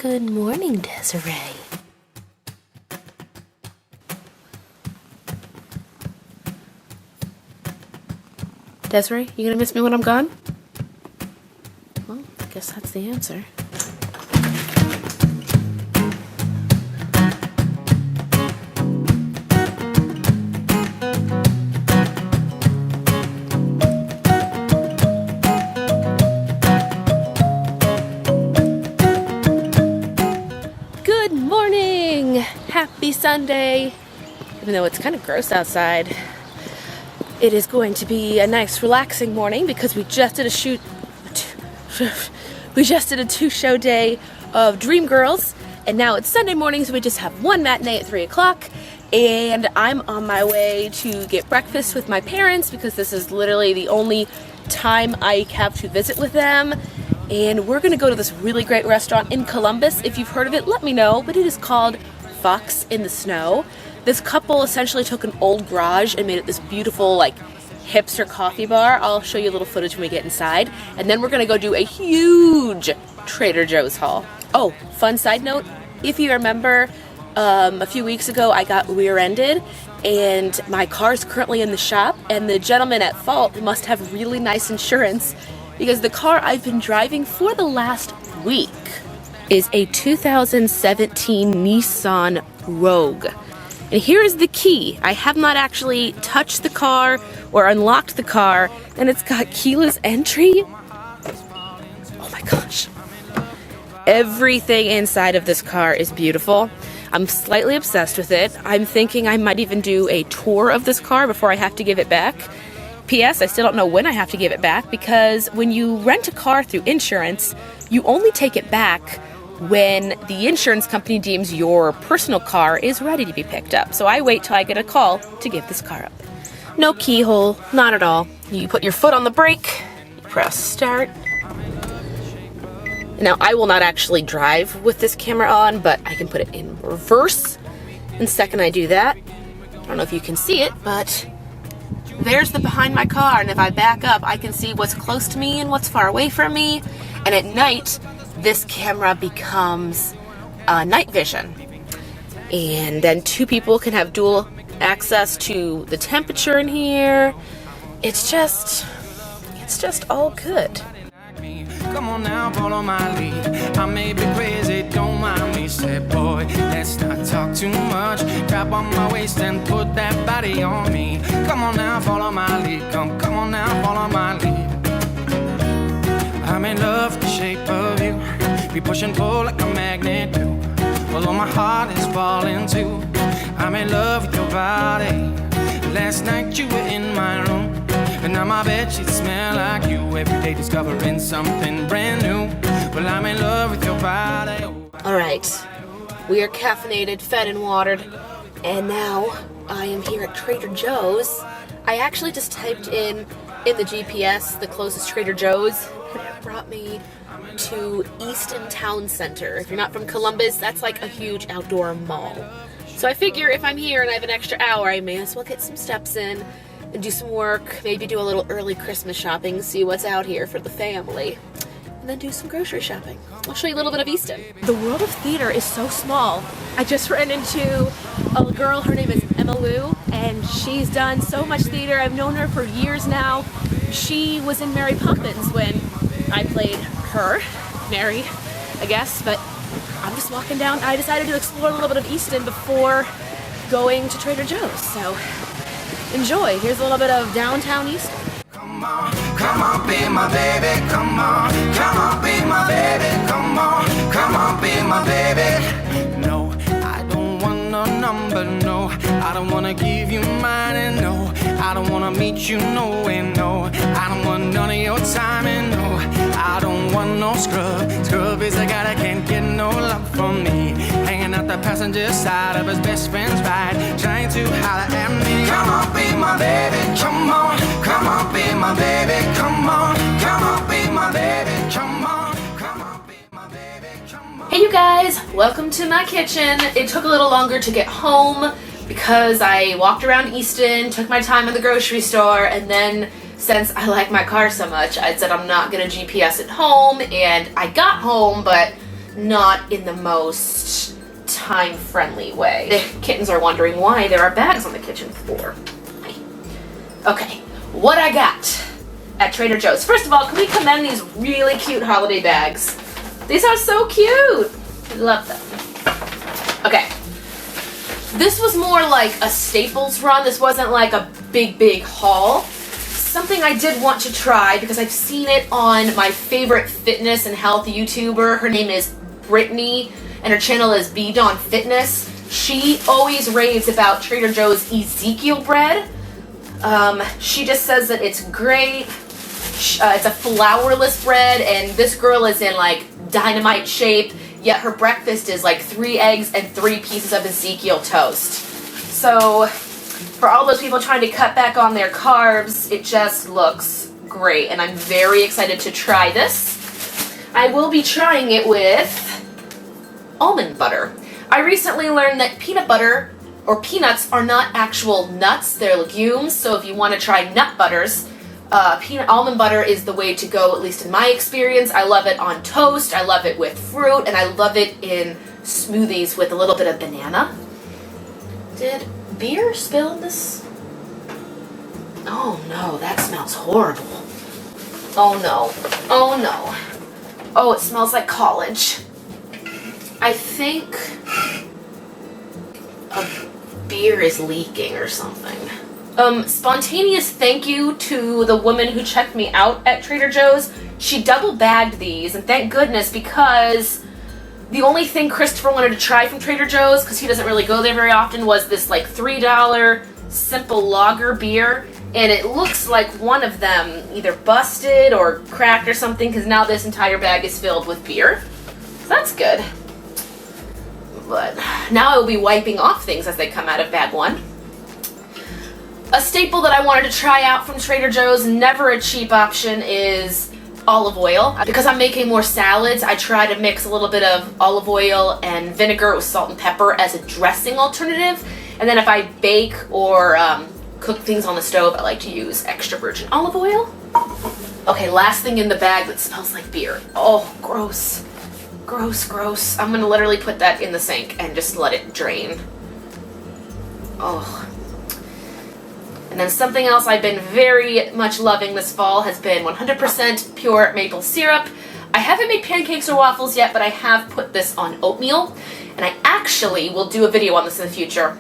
Good morning, Desiree. Desiree, you gonna miss me when I'm gone? Well, I guess that's the answer. Good morning! Happy Sunday! Even though it's kind of gross outside, it is going to be a nice relaxing morning because we just did a two-show day of Dreamgirls, and now it's Sunday morning, so we just have one matinee at 3 o'clock, and I'm on my way to get breakfast with my parents because this is literally the only time I have to visit with them. And we're gonna go to this really great restaurant in Columbus. If you've heard of it, let me know, but it is called Fox in the Snow. This couple essentially took an old garage and made it this beautiful, like, hipster coffee bar. I'll show you a little footage when we get inside. And then we're gonna go do a huge Trader Joe's haul. Oh, fun side note, if you remember, a few weeks ago I got rear-ended and my car's currently in the shop, and the gentleman at fault must have really nice insurance because the car I've been driving for the last week is a 2017 Nissan Rogue. And here is the key. I have not actually touched the car or unlocked the car, and it's got keyless entry. Oh my gosh. Everything inside of this car is beautiful. I'm slightly obsessed with it. I'm thinking I might even do a tour of this car before I have to give it back. P.S. I still don't know when I have to give it back because when you rent a car through insurance, you only take it back when the insurance company deems your personal car is ready to be picked up. So I wait till I get a call to give this car up. No keyhole, not at all. You put your foot on the brake, you press start. Now I will not actually drive with this camera on, but I can put it in reverse. And the second I do that, I don't know if you can see it, but there's the behind my car, and if I back up, I can see what's close to me and what's far away from me. And at night, this camera becomes night vision. And then two people can have dual access to the temperature in here. It's just all good. Come on now, follow my lead. I may be crazy, don't mind me. Said, boy, let's not talk too much. Grab on my waist and put that body on me. Come on now, follow my lead. Come on now, follow my lead. I'm in love with the shape of you. We push and pull like a magnet do. Although my heart is falling too. I'm in love with your body. Last night you were in my room, and now my bedsheets smell like you. Every day discovering something brand new. Well, I'm in love with your body. Alright, we are caffeinated, fed and watered, and now I am here at Trader Joe's. I actually just typed in the GPS the closest Trader Joe's, and it brought me to Easton Town Center. If you're not from Columbus, that's like a huge outdoor mall. So I figure if I'm here and I have an extra hour, I may as well get some steps in and do some work, maybe do a little early Christmas shopping, see what's out here for the family, and then do some grocery shopping. I'll show you a little bit of Easton. The world of theater is so small. I just ran into a girl, her name is Emma Lou, and she's done so much theater. I've known her for years now. She was in Mary Poppins when I played her, Mary, I guess, but I'm just walking down. I decided to explore a little bit of Easton before going to Trader Joe's, so enjoy. Here's a little bit of downtown Easton. Come on, be my baby. Come on, be my baby. Come on, be my baby. No, I don't want no number, no. I don't wanna give you mine, and no, I don't wanna meet you nowhere, no. I don't want none of your time, and no, I don't want no scrub. Scrub is a guy that can't get no love from me. Hanging out the passenger side of his best friend's ride, trying to holler at me. Come on, be my baby. Come on, be my baby. Come on, be my baby. Come on, be my baby. Come on. Hey you guys, welcome to my kitchen. It took a little longer to get home because I walked around Easton, took my time in the grocery store, and then since I like my car so much, I said I'm not gonna GPS it home, and I got home, but not in the most time-friendly way. The kittens are wondering why there are bags on the kitchen floor. Okay, what I got at Trader Joe's. First of all, can we commend these really cute holiday bags? These are so cute. I love them. Okay. This was more like a Staples run. This wasn't like a big haul. Something I did want to try because I've seen it on my favorite fitness and health YouTuber. Her name is Brittany and her channel is Avon Fitness. She always raves about Trader Joe's Ezekiel bread. She just says that it's great. It's a flourless bread, and this girl is in like dynamite shape, yet her breakfast is like 3 eggs and 3 pieces of Ezekiel toast. So for all those people trying to cut back on their carbs, it just looks great, and I'm very excited to try this. I will be trying it with almond butter. I recently learned that peanut butter or peanuts are not actual nuts, they're legumes, so if you want to try nut butters, almond butter is the way to go, at least in my experience. I love it on toast, I love it with fruit, and I love it in smoothies with a little bit of banana. Did beer spill in this? Oh no, that smells horrible. Oh no, oh no. Oh, it smells like college. I think a beer is leaking or something. Spontaneous thank you to the woman who checked me out at Trader Joe's. She double bagged these, and thank goodness, because the only thing Christopher wanted to try from Trader Joe's, because he doesn't really go there very often, was this like $3 simple lager beer, and it looks like one of them either busted or cracked or something, because now this entire bag is filled with beer. So that's good. But now I will be wiping off things as they come out of bag 1. A staple that I wanted to try out from Trader Joe's, never a cheap option, is olive oil. Because I'm making more salads, I try to mix a little bit of olive oil and vinegar with salt and pepper as a dressing alternative. And then if I bake or cook things on the stove, I like to use extra virgin olive oil. Okay, last thing in the bag that smells like beer. Oh, gross. Gross, gross. I'm gonna literally put that in the sink and just let it drain. Oh. And then something else I've been very much loving this fall has been 100% pure maple syrup. I haven't made pancakes or waffles yet, but I have put this on oatmeal, and I actually will do a video on this in the future.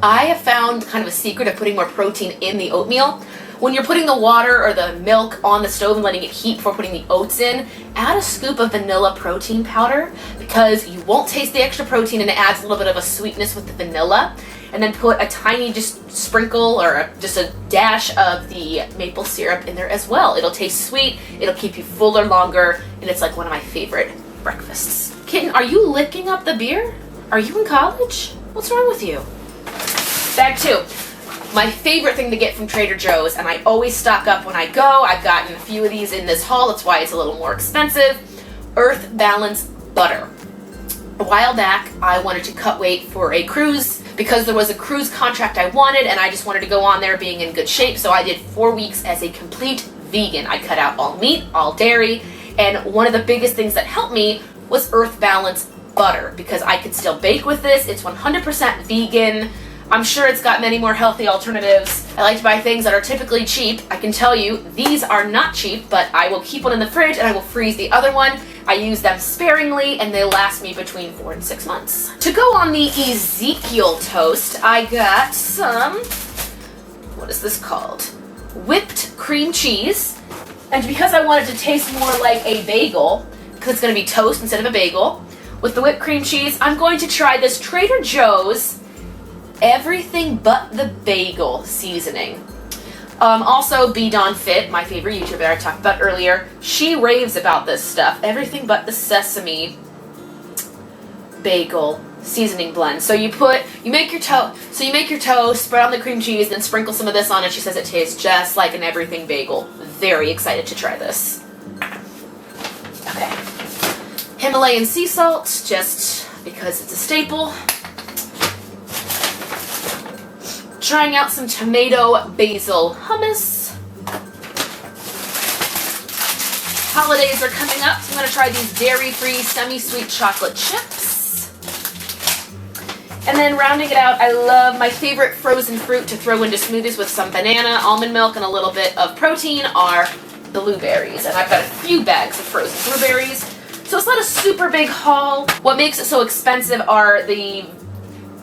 I have found kind of a secret of putting more protein in the oatmeal. When you're putting the water or the milk on the stove and letting it heat before putting the oats in, add a scoop of vanilla protein powder, because you won't taste the extra protein and it adds a little bit of a sweetness with the vanilla. And then put a tiny just sprinkle or just a dash of the maple syrup in there as well. It'll taste sweet, it'll keep you fuller longer, and it's like one of my favorite breakfasts. Kitten, are you licking up the beer? Are you in college? What's wrong with you? Bag 2. My favorite thing to get from Trader Joe's, and I always stock up when I go. I've gotten a few of these in this haul, that's why it's a little more expensive. Earth Balance Butter. A while back, I wanted to cut weight for a cruise because there was a cruise contract I wanted, and I just wanted to go on there being in good shape, so I did 4 weeks as a complete vegan. I cut out all meat, all dairy, and one of the biggest things that helped me was Earth Balance Butter, because I could still bake with this. It's 100% vegan. I'm sure it's got many more healthy alternatives. I like to buy things that are typically cheap. I can tell you, these are not cheap, but I will keep one in the fridge and I will freeze the other one. I use them sparingly and they last me between 4 and 6 months. To go on the Ezekiel toast, I got some, what is this called? Whipped cream cheese. And because I wanted to taste more like a bagel, because it's going to be toast instead of a bagel, with the whipped cream cheese, I'm going to try this Trader Joe's Everything But the Bagel seasoning. Also, Avon Fit, my favorite YouTuber that I talked about earlier, she raves about this stuff. Everything But the Sesame bagel seasoning blend. So you make your toast, spread on the cream cheese, then sprinkle some of this on it. She says it tastes just like an everything bagel. Very excited to try this. Okay. Himalayan sea salt, just because it's a staple. Trying out some tomato basil hummus. holidays are coming up, so I'm going to try these dairy-free semi-sweet chocolate chips. And then rounding it out, I love my favorite frozen fruit to throw into smoothies with some banana, almond milk, and a little bit of protein are blueberries. And I've got a few bags of frozen blueberries. So it's not a super big haul. What makes it so expensive are the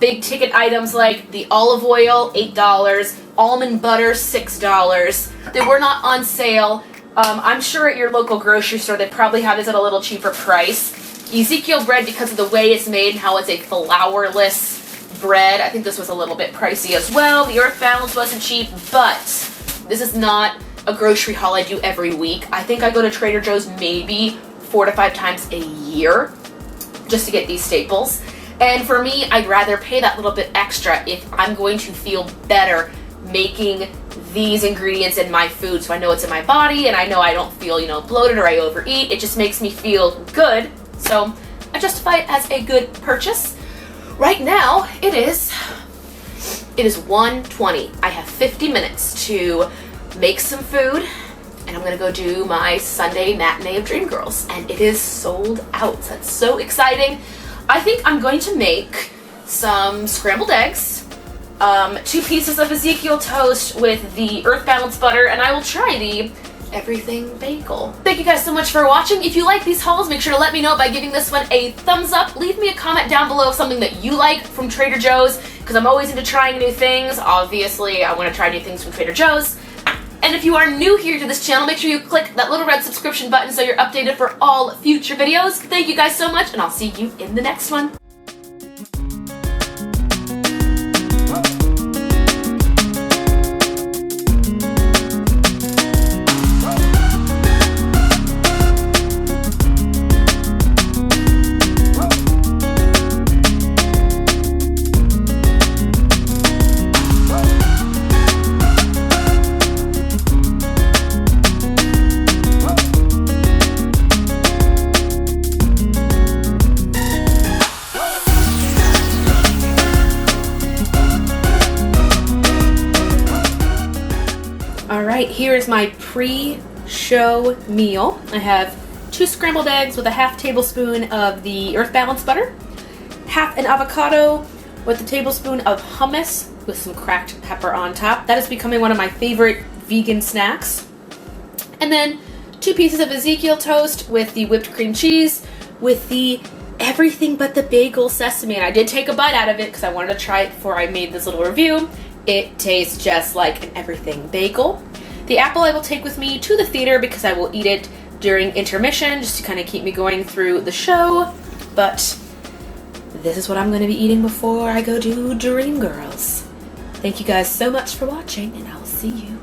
big ticket items like the olive oil, $8, almond butter, $6. They were not on sale. I'm sure at your local grocery store they probably have this at a little cheaper price. Ezekiel bread, because of the way it's made and how it's a flourless bread, I think this was a little bit pricey as well. The Earth Balance wasn't cheap, but this is not a grocery haul I do every week. I think I go to Trader Joe's maybe 4 to 5 times a year just to get these staples. And for me, I'd rather pay that little bit extra if I'm going to feel better making these ingredients in my food, so I know it's in my body and I know I don't feel, bloated or I overeat. It just makes me feel good. So I justify it as a good purchase. Right now, it is 1:20. I have 50 minutes to make some food, and I'm gonna go do my Sunday matinee of Dreamgirls, and it is sold out. That's so exciting. I think I'm going to make some scrambled eggs, 2 pieces of Ezekiel toast with the Earth Balance butter, and I will try the everything bagel. Thank you guys so much for watching. If you like these hauls, make sure to let me know by giving this one a thumbs up. Leave me a comment down below of something that you like from Trader Joe's, because I'm always into trying new things. Obviously, I want to try new things from Trader Joe's. And if you are new here to this channel, make sure you click that little red subscription button so you're updated for all future videos. Thank you guys so much, and I'll see you in the next one. Alright, here is my pre-show meal. I have 2 scrambled eggs with a half tablespoon of the Earth Balance butter, half an avocado with a tablespoon of hummus with some cracked pepper on top. That is becoming one of my favorite vegan snacks. And then 2 pieces of Ezekiel toast with the whipped cream cheese with the everything but the bagel sesame. And I did take a bite out of it because I wanted to try it before I made this little review. It tastes just like an everything bagel. The apple I will take with me to the theater because I will eat it during intermission just to kind of keep me going through the show. But this is what I'm going to be eating before I go do Dreamgirls. Thank you guys so much for watching, and I'll see you